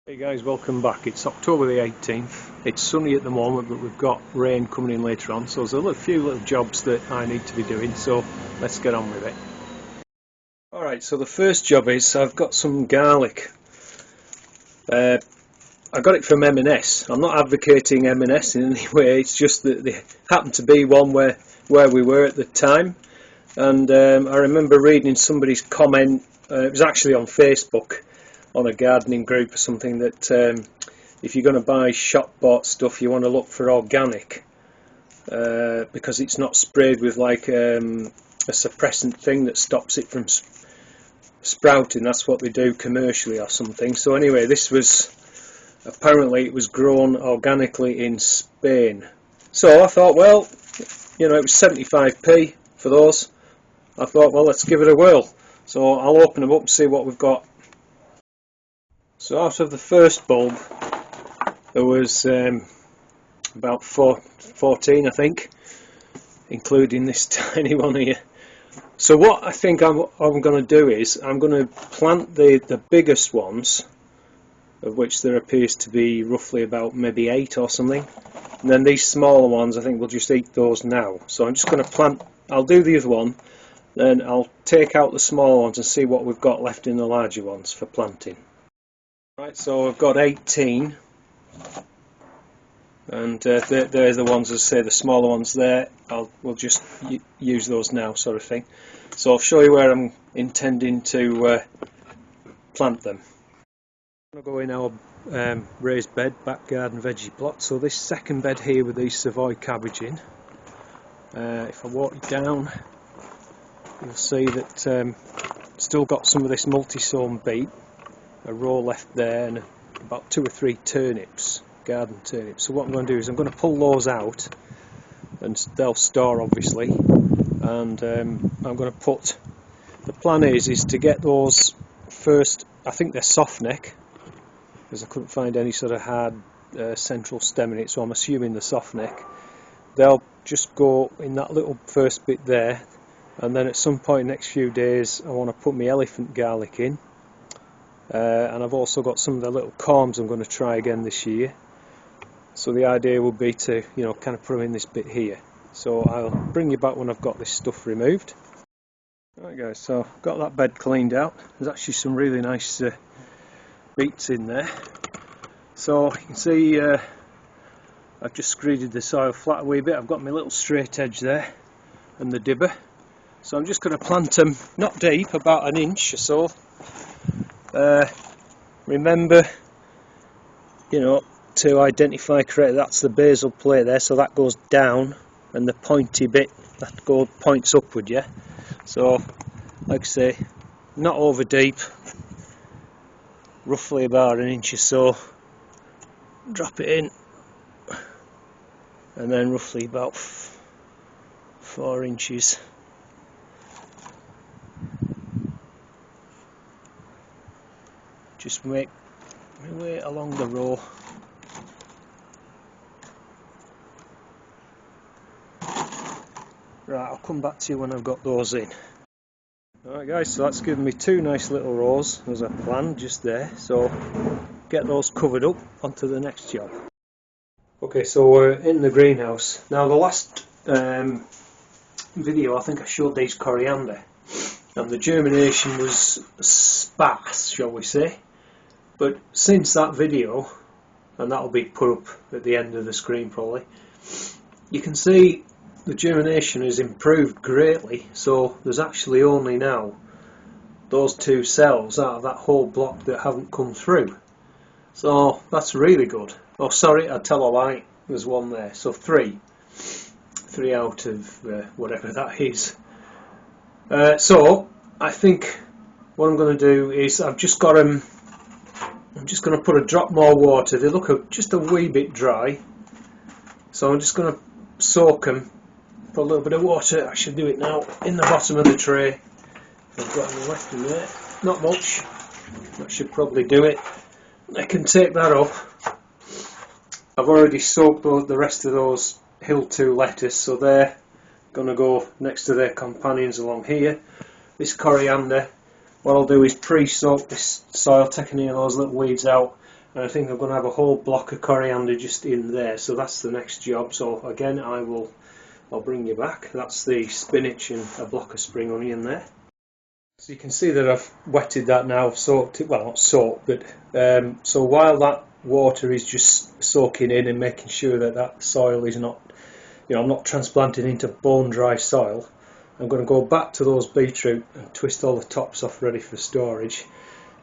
Hey guys, welcome back. It's October the 18th. It's sunny at the moment, but we've got rain coming in later on, so there's a few little jobs that I need to be doing, so let's get on with it. Alright, so the first job is I've got some garlic. I got it from M&S. I'm not advocating M&S in any way, it's just that they happened to be one where we were at the time. And I remember reading somebody's comment, it was actually on Facebook, on a gardening group or something, that if you're going to buy shop bought stuff you want to look for organic, because it's not sprayed with like a suppressant thing that stops it from sprouting. That's what they do commercially or something. So anyway, this was apparently, it was grown organically in Spain. So I thought, well, you know, it was 75p for those. I thought, well, let's give it a whirl. So I'll open them up and see what we've got. So out of the first bulb there was about 14, I think, including this tiny one here. So what I think I'm going to do is I'm going to plant the biggest ones, of which there appears to be roughly about maybe 8 or something, and then these smaller ones I think we'll just eat those now. So I'm just going to plant, I'll do the other one, then I'll take out the smaller ones and see what we've got left in the larger ones for planting. Right, so I've got 18, and they're the ones, as I say, the smaller ones there. We'll just use those now, sort of thing. So I'll show you where I'm intending to plant them. I'm going to go in our raised bed, back garden veggie plot. So this second bed here with these Savoy cabbage in, if I walk down, you'll see that still got some of this multi-sown beet. A row left there, and about 2 or 3 turnips, garden turnips. So what I'm going to do is I'm going to pull those out, and they'll store obviously, and I'm going to put, the plan is to get those first, I think they're soft neck, because I couldn't find any sort of hard central stem in it, so I'm assuming the soft neck. They'll just go in that little first bit there, and then at some point next few days I want to put my elephant garlic in. And I've also got some of the little corms I'm going to try again this year. So the idea would be to, you know, kind of put them in this bit here. So I'll bring you back when I've got this stuff removed. Right guys, so I've got that bed cleaned out. There's actually some really nice beets in there. So you can see I've just screeded the soil flat a wee bit. I've got my little straight edge there and the dibber. So I'm just going to plant them not deep, about an inch or so. Remember, you know, to identify correctly, that's the basal plate there, so that goes down, and the pointy bit that points upward, yeah. So like I say, not over deep, roughly about an inch or so. Drop it in, and then roughly about 4 inches. Just make my way along the row. Right, I'll come back to you when I've got those in. Alright guys, so that's given me 2 nice little rows as I planned just there. So get those covered up onto the next job. Okay, so we're in the greenhouse. Now the last video I think I showed these coriander, and the germination was sparse, shall we say. But since that video, and that'll be put up at the end of the screen probably, you can see the germination has improved greatly. So there's actually only now those 2 cells out of that whole block that haven't come through. So that's really good. Oh sorry, I tell a lie, there's one there. So 3 out of whatever that is. So I think what I'm going to do is I'm just going to put a drop more water. They look just a wee bit dry, so I'm just going to soak them. Put a little bit of water, I should do it now, in the bottom of the tray. If I've got any left in there, not much, that should probably do it. I can take that up. I've already soaked the rest of those Hill 2 lettuce, so they're going to go next to their companions along here. This coriander, what I'll do is pre-soak this soil, taking any of those little weeds out, and I think I'm going to have a whole block of coriander just in there, so that's the next job. So again I'll bring you back. That's the spinach and a block of spring onion there. So you can see that I've wetted that now, soaked it, well not soaked, but so while that water is just soaking in and making sure that that soil is not, I'm not transplanting into bone dry soil, I'm going to go back to those beetroot and twist all the tops off ready for storage,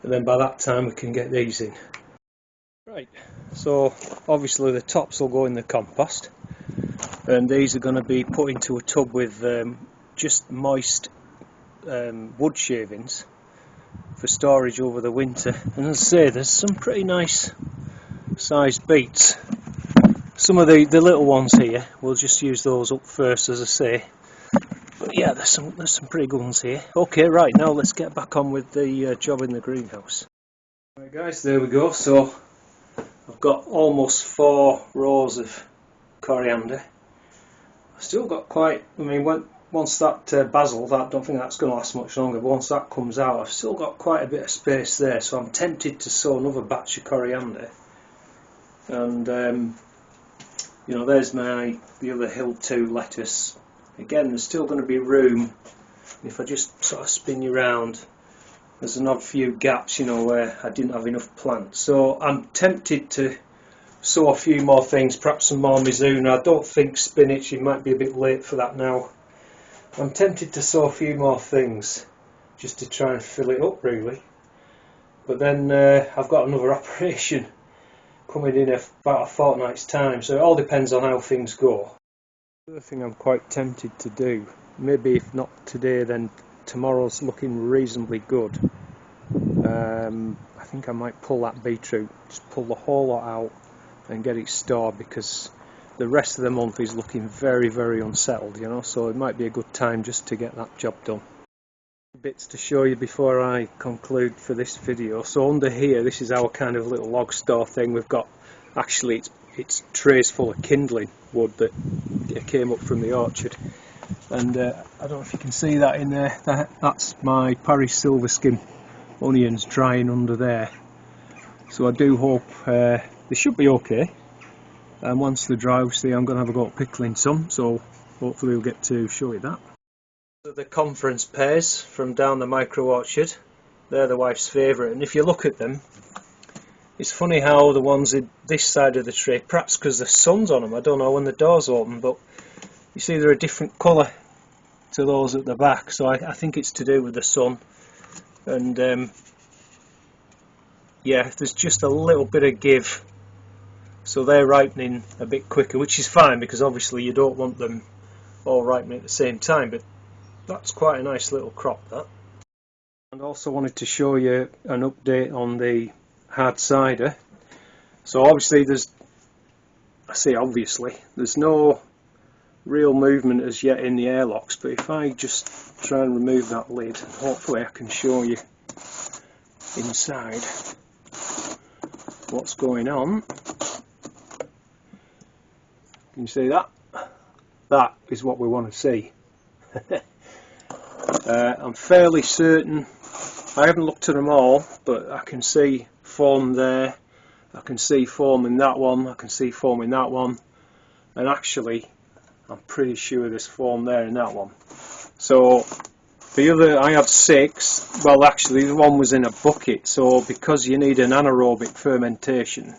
and then by that time we can get these in. Right, so obviously the tops will go in the compost, and these are going to be put into a tub with just moist wood shavings for storage over the winter. And as I say, there's some pretty nice sized beets. Some of the little ones here, we'll just use those up first, as I say. But yeah, there's some pretty good ones here. Okay, right, now let's get back on with the job in the greenhouse. Right guys, there we go. So I've got almost 4 rows of coriander. I've still got quite, once that basil, I don't think that's going to last much longer, but once that comes out, I've still got quite a bit of space there, so I'm tempted to sow another batch of coriander. And there's the other Hill 2 lettuce. Again, there's still going to be room. If I just sort of spin you around, there's an odd few gaps, where I didn't have enough plants. So I'm tempted to sow a few more things, perhaps some more mizuna. I don't think spinach, it might be a bit late for that now. I'm tempted to sow a few more things just to try and fill it up really. But then I've got another operation coming in about a fortnight's time, so it all depends on how things go. The other thing I'm quite tempted to do, maybe if not today then tomorrow's looking reasonably good. I think I might pull that beetroot, just pull the whole lot out and get it stored, because the rest of the month is looking very, very unsettled, so it might be a good time just to get that job done. Bits to show you before I conclude for this video. So under here, this is our kind of little log store thing. We've got, actually it's trays full of kindling wood that came up from the orchard, and I don't know if you can see that in there. That's my Paris silver skin onions drying under there. So I do hope they should be okay, and once they're dry, obviously I'm going to have a go at pickling some, so hopefully we'll get to show you that. The conference pears from down the micro orchard, they're the wife's favourite, and if you look at them, it's funny how the ones in this side of the tray, perhaps because the sun's on them, I don't know, when the door's open, but you see they're a different colour to those at the back, so I think it's to do with the sun. And yeah, there's just a little bit of give, so they're ripening a bit quicker, which is fine because obviously you don't want them all ripening at the same time, but that's quite a nice little crop, that. And also wanted to show you an update on the hard cider. So obviously there's no real movement as yet in the airlocks, but if I just try and remove that lid, hopefully I can show you inside what's going on. Can you see that? That is what we want to see. I'm fairly certain, I haven't looked at them all, but I can see foam there, I can see foam in that one, I can see foam in that one, and actually I'm pretty sure there's foam there in that one. So the other, I had 6, well actually the one was in a bucket, so because you need an anaerobic fermentation,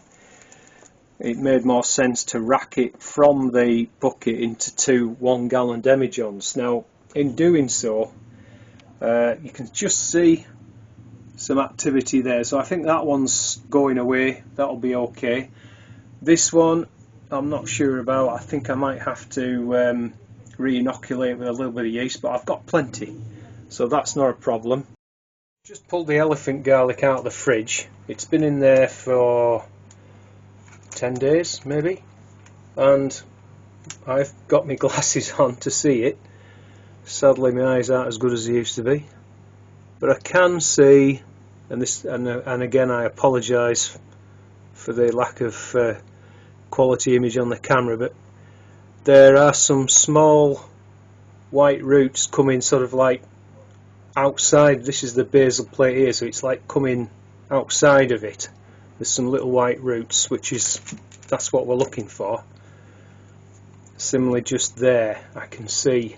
it made more sense to rack it from the bucket into 2 1-gallon demijohns. Now in doing so, you can just see some activity there, so I think that one's going away, that'll be okay. This one I'm not sure about, I think I might have to re-inoculate with a little bit of yeast, but I've got plenty, so that's not a problem. Just pulled the elephant garlic out of the fridge. It's been in there for 10 days maybe, and I've got my glasses on to see it. Sadly my eyes aren't as good as they used to be, but I can see, and again I apologise for the lack of quality image on the camera, but there are some small white roots coming sort of like outside. This is the basal plate here, so it's like coming outside of it, there's some little white roots, that's what we're looking for. Similarly, just there I can see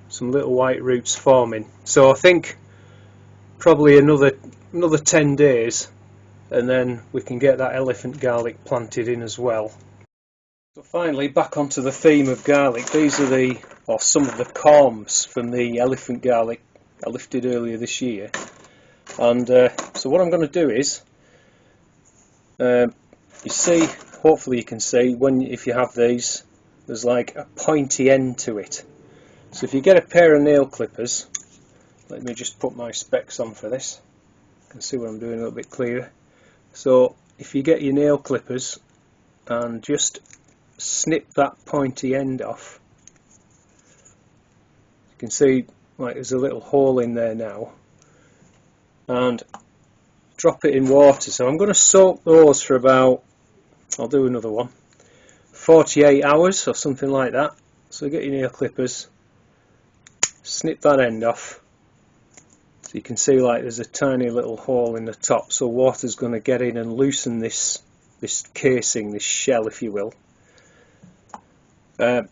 some little white roots forming. So I think probably another 10 days and then we can get that elephant garlic planted in as well. So finally, back onto the theme of garlic, these are some of the corms from the elephant garlic I lifted earlier this year. And so what I'm going to do is, you see, hopefully you can see, if you have these, there's like a pointy end to it. So if you get a pair of nail clippers, let me just put my specs on for this, you can see what I'm doing a little bit clearer. So if you get your nail clippers and just snip that pointy end off, you can see like there's a little hole in there now, and drop it in water. So I'm going to soak those for about, I'll do another one, 48 hours or something like that. So get your nail clippers, snip that end off, so you can see like there's a tiny little hole in the top, so water's going to get in and loosen this casing, this shell if you will.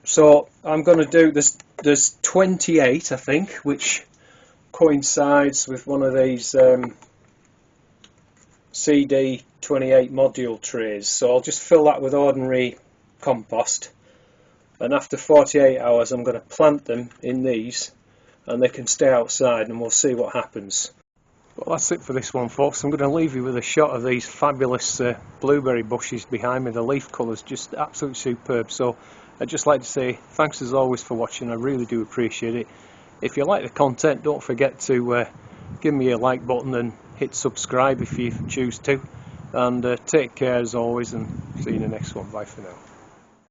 So I'm going to do this, there's 28 I think, which coincides with one of these CD 28 module trays. So I'll just fill that with ordinary compost, and after 48 hours I'm going to plant them in these and they can stay outside and we'll see what happens. Well, that's it for this one, folks. I'm going to leave you with a shot of these fabulous blueberry bushes behind me. The leaf colour's just absolutely superb. So I'd just like to say thanks as always for watching. I really do appreciate it. If you like the content, don't forget to give me a like button and hit subscribe if you choose to. And take care as always, and see you in the next one. Bye for now.